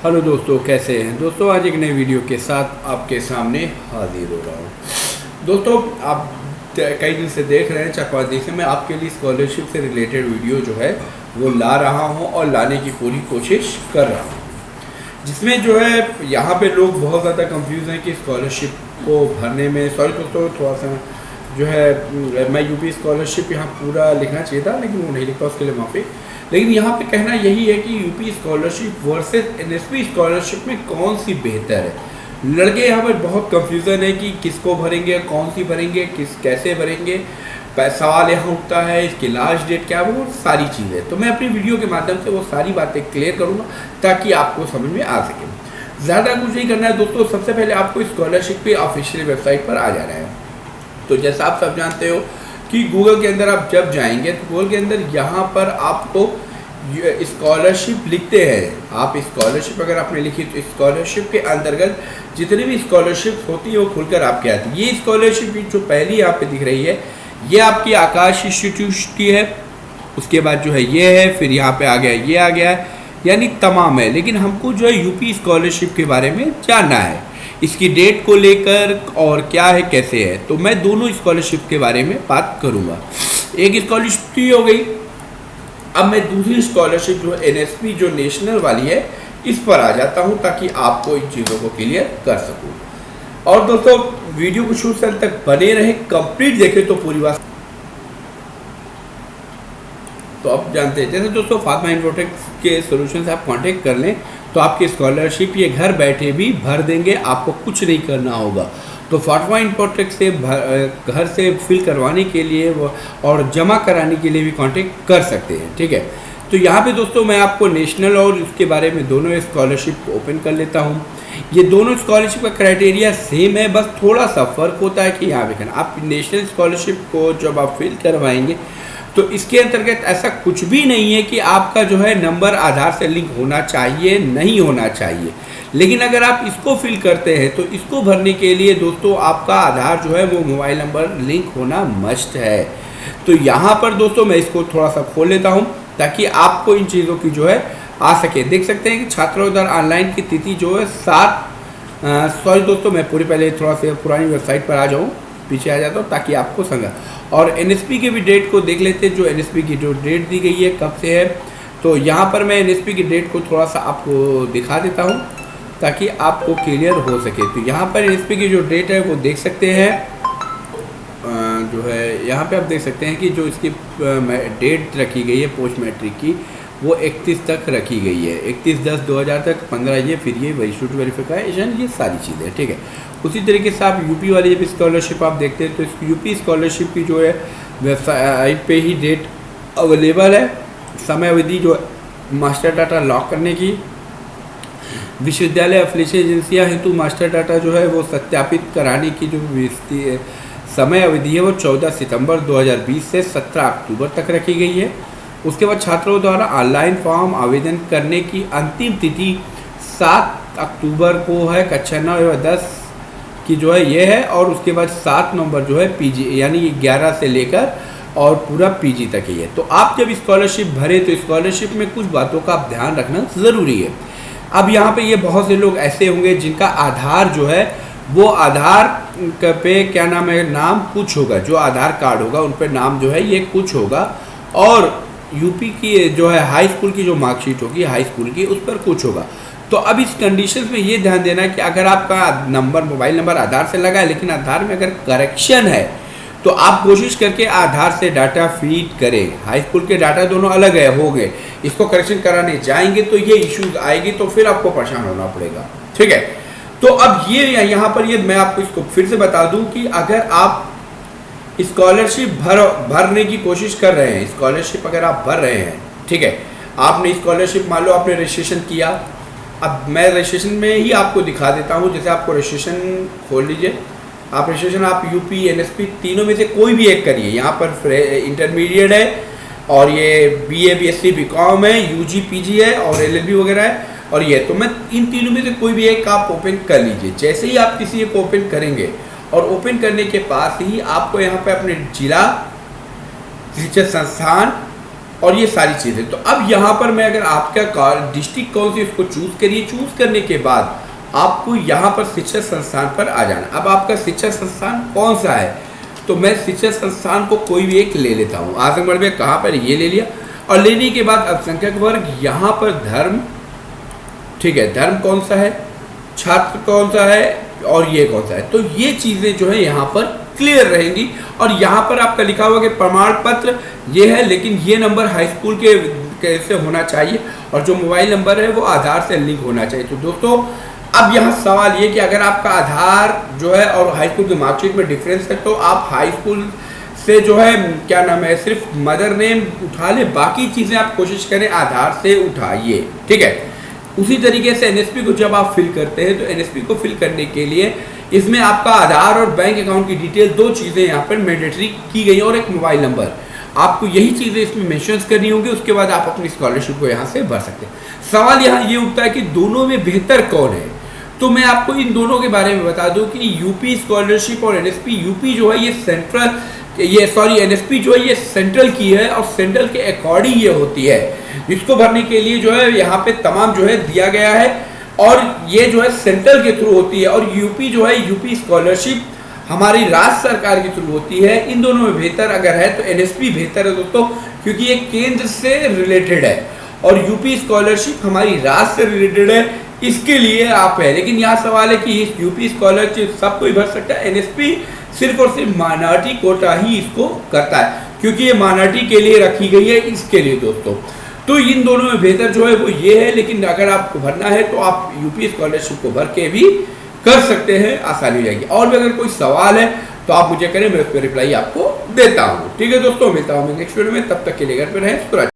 Hello दोस्तों, कैसे हैं दोस्तों। आज एक नई वीडियो के साथ आपके सामने हाजिर हो रहा हूँ। दोस्तों, आप कई दिन से देख रहे हैं, 4-5 दिन से मैं आपके लिए स्कॉलरशिप से रिलेटेड वीडियो जो है वो ला रहा हूँ और लाने की पूरी कोशिश कर रहा हूँ, जिसमें जो है यहाँ पे लोग बहुत ज़्यादा कंफ्यूज हैं कि स्कॉलरशिप को भरने में। सॉरी दोस्तों, थोड़ा सा जो है मैं यूपी स्कॉलरशिप यहाँ पूरा लिखना चाहिए था, लेकिन वो नहीं लिखा, उसके लिए माफ़ी। लेकिन यहाँ पे कहना यही है कि UP scholarship versus NSP scholarship में कौन सी बेहतर है। लड़के यहाँ पर बहुत कंफ्यूजन है कि किसको भरेंगे, कौन सी भरेंगे, कैसे भरेंगे। सवाल यहाँ उठता है इसकी लास्ट डेट क्या है, वो सारी चीज़ें। तो मैं अपनी वीडियो के माध्यम से वो सारी बातें क्लियर करूँगा ताकि आपको समझ में आ सके। ज़्यादा कुछ नहीं करना है दोस्तों। सबसे पहले आपको स्कॉलरशिप पे ऑफिशियल वेबसाइट पर आ जाना है। तो जैसा आप सब जानते हो कि गूगल के अंदर आप जब जाएंगे तो गूगल के अंदर यहाँ पर आपको स्कॉलरशिप लिखते हैं। आप स्कॉलरशिप अगर आपने लिखी तो स्कॉलरशिप के अंतर्गत जितनी भी स्कॉलरशिप होती है वो खुलकर आपके आती है। ये स्कॉलरशिप जो पहली यहाँ पे दिख रही है ये आपकी आकाश इंस्टीट्यूट की है। उसके बाद जो है ये है, फिर यहाँ पे आ गया, ये आ गया, यानी तमाम है। लेकिन हमको जो है यूपी स्कॉलरशिप के बारे में जानना है, इसकी डेट को लेकर और क्या है, कैसे है। तो मैं दोनों स्कॉलरशिप के बारे में बात करूँगा। एक स्कॉलरशिप तो हो गई, अब मैं दूसरी स्कॉलरशिप जो एनएसपी जो नेशनल वाली है इस पर आ जाता हूं ताकि आपको इन चीज़ों को क्लियर कर सकूं। और दोस्तों, वीडियो को शुरू से अंत तक बने रहे, कंप्लीट देखें तो पूरी बात। तो अब जानते हैं, जैसे दोस्तों फातिमा इन्फोटेक के सोल्यूशन से आप कांटेक्ट कर लें तो आपकी स्कॉलरशिप ये घर बैठे भी भर देंगे, आपको कुछ नहीं करना होगा। तो फातिमा इन्फोटेक से घर से फिल करवाने के लिए और जमा कराने के लिए भी कांटेक्ट कर सकते हैं, ठीक है। तो यहाँ पे दोस्तों मैं आपको नेशनल और उसके बारे में दोनों स्कॉलरशिप ओपन कर लेता हूँ। ये दोनों स्कॉलरशिप का क्राइटेरिया सेम है, बस थोड़ा सा फ़र्क होता है कि यहाँ पे आप नेशनल स्कॉलरशिप को जब आप फिल करवाएंगे तो इसके अंतर्गत ऐसा कुछ भी नहीं है कि आपका जो है नंबर आधार से लिंक होना चाहिए, नहीं होना चाहिए। लेकिन अगर आप इसको फिल करते हैं तो इसको भरने के लिए दोस्तों आपका आधार जो है वो मोबाइल नंबर लिंक होना मस्ट है। तो यहाँ पर दोस्तों मैं इसको थोड़ा सा खोल लेता हूँ ताकि आपको इन चीज़ों की जो है आ सके। देख सकते हैं कि छात्रोद्धार ऑनलाइन की तिथि जो है सॉरी दोस्तों, मैं पहले थोड़ा सा पुरानी वेबसाइट पर आ जाऊँ, पीछे आ जाता हूँ ताकि आपको समझा। और एनएसपी के भी डेट को देख लेते हैं, जो एनएसपी की जो डेट दी गई है कब से है। तो यहाँ पर मैं एनएसपी की डेट को थोड़ा सा आपको दिखा देता हूँ ताकि आपको क्लियर हो सके। तो यहाँ पर एनएसपी की जो डेट है वो देख सकते हैं, जो है यहाँ पे आप देख सकते हैं कि जो इसकी डेट रखी गई है पोस्ट मैट्रिक की वो 31 तक रखी गई है, 31/10/2000 तक, 15 ये, फिर ये वैलिडिटी वेरिफिकेशन, ये सारी चीज़ें, ठीक है। उसी तरीके से आप यूपी वाली जब स्कॉलरशिप आप देखते हैं तो इस यूपी स्कॉलरशिप की जो है वेबसाइट पे ही डेट अवेलेबल है। समय अवधि जो मास्टर डाटा लॉक करने की, विश्वविद्यालय एफिलिएशन एजेंसियां हेतु मास्टर डाटा जो है वो सत्यापित कराने की जो समय अवधि है वो 14 सितंबर 2020 से 17 अक्टूबर तक रखी गई है। उसके बाद छात्रों द्वारा ऑनलाइन फॉर्म आवेदन करने की अंतिम तिथि 7 अक्टूबर को है, कक्षा 9 एवं 10 की जो है ये है। और उसके बाद 7 नवंबर जो है पीजी, यानी 11 से लेकर और पूरा पीजी तक ही है। तो आप जब स्कॉलरशिप भरे तो स्कॉलरशिप में कुछ बातों का आप ध्यान रखना ज़रूरी है। अब यहाँ पे ये बहुत से लोग ऐसे होंगे जिनका आधार जो है वो आधार पे क्या नाम है, नाम कुछ होगा, जो आधार कार्ड होगा उन पर नाम जो है ये कुछ होगा। और यूपी की जो है हाई स्कूल की जो मार्कशीट होगी हाई स्कूल की उस पर कुछ होगा। तो अब इस कंडीशंस में ये ध्यान देना कि अगर आपका नंबर मोबाइल नंबर आधार से लगा है लेकिन आधार में अगर करेक्शन है तो आप कोशिश करके आधार से डाटा फीड करें। हाई स्कूल के डाटा दोनों अलग है, हो गए, इसको करेक्शन कराने जाएंगे तो ये इश्यूज आएगी, तो फिर आपको परेशान होना पड़ेगा, ठीक है। तो अब ये यहाँ पर ये मैं आपको इसको फिर से बता दूं कि अगर आप स्कॉलरशिप भरने की कोशिश कर रहे हैं, स्कॉलरशिप अगर आप भर रहे हैं, ठीक है, आपने स्कॉलरशिप मान लो आपने रजिस्ट्रेशन किया। अब मैं रजिस्ट्रेशन में ही आपको दिखा देता हूँ। जैसे आपको रजिस्ट्रेशन खोल लीजिए, आप रजिस्ट्रेशन आप यूपी एनएसपी तीनों में से कोई भी एक करिए। यहाँ पर इंटरमीडिएट है और ये बीए बीएससी बीकॉम है, यूजी पीजी है और एलएलबी वगैरह है और ये, तो मैं इन तीनों में से कोई भी एक आप ओपन कर लीजिए। जैसे ही आप किसी एक ओपन करेंगे और ओपन करने के पास ही आपको यहाँ पे अपने जिला, शिक्षण संस्थान और ये सारी चीज़ें। तो अब यहाँ पर मैं अगर आपका डिस्ट्रिक्ट कौन सी उसको चूज़ करिए, चूज़ करने के बाद आपको यहाँ पर शिक्षण संस्थान पर आ जाना। अब आपका शिक्षण संस्थान कौन सा है, तो मैं शिक्षण संस्थान को कोई भी एक ले लेता हूँ। आजमगढ़ में कहाँ पर, ये ले लिया। और लेने के बाद अल्पसंख्यक वर्ग, यहाँ पर धर्म, ठीक है, धर्म कौन सा है, छात्र कौन सा है और ये कौन सा है। तो ये चीज़ें जो है यहाँ पर क्लियर रहेंगी। और यहाँ पर आपका लिखा हुआ कि प्रमाण पत्र ये है, लेकिन ये नंबर हाई स्कूल के कैसे होना चाहिए और जो मोबाइल नंबर है वो आधार से लिंक होना चाहिए। तो दोस्तों अब यहाँ सवाल ये कि अगर आपका आधार जो है और हाई स्कूल के मार्कशीट में डिफरेंस है, तो आप हाई स्कूल से जो है क्या नाम है सिर्फ मदर नेम उठा ले, बाकी चीज़ें आप कोशिश करें आधार से उठाइए, ठीक है। उसी तरीके से एनएसपी को जब आप फिल करते हैं, तो एनएसपी को फिल करने के लिए इसमें आपका आधार और बैंक अकाउंट की डिटेल, दो चीज़ें यहाँ पर मैंडेटरी की गई और एक मोबाइल नंबर, आपको यही चीज़ें इसमें मेंशंस करनी होंगी। उसके बाद आप अपनी स्कॉलरशिप को यहाँ से भर सकते हैं। सवाल यहाँ ये उठता है कि दोनों में बेहतर कौन है, तो मैं आपको इन दोनों के बारे में बता दूं कि यूपी स्कॉलरशिप और एनएसपी, यूपी जो है ये सेंट्रल, ये सॉरी एनएसपी जो है ये सेंट्रल की है और सेंट्रल के अकॉर्डिंग ये होती है। इसको भरने के लिए जो है यहाँ पे तमाम जो है दिया गया है और ये जो है सेंट्रल के थ्रू होती है। और यूपी जो है, यूपी स्कॉलरशिप हमारी राज्य सरकार के थ्रू होती है। इन दोनों में बेहतर अगर है तो एनएसपी बेहतर है दोस्तों, क्योंकि ये केंद्र से रिलेटेड है और यूपी स्कॉलरशिप हमारी राज्य से रिलेटेड है, इसके लिए आप है। लेकिन यहाँ सवाल है कि इस यूपी स्कॉलरशिप सब कोई भर सकता है, एनएसपी सिर्फ और सिर्फ माइनॉरिटी कोटा ही इसको करता है, क्योंकि ये माइनॉरिटी के लिए रखी गई है, इसके लिए दोस्तों। तो इन दोनों में बेहतर जो है वो ये है, लेकिन अगर आपको भरना है तो आप यूपी स्कॉलरशिप को भर के भी कर सकते हैं, आसानी हो जाएगी। और भी अगर कोई सवाल है तो आप मुझे करें, मैं उस पर रिप्लाई आपको देता हूँ, ठीक है दोस्तों। मिलता हूँ मैं नेक्स्ट वीडियो में, तब तक के लिए घर पे रहें।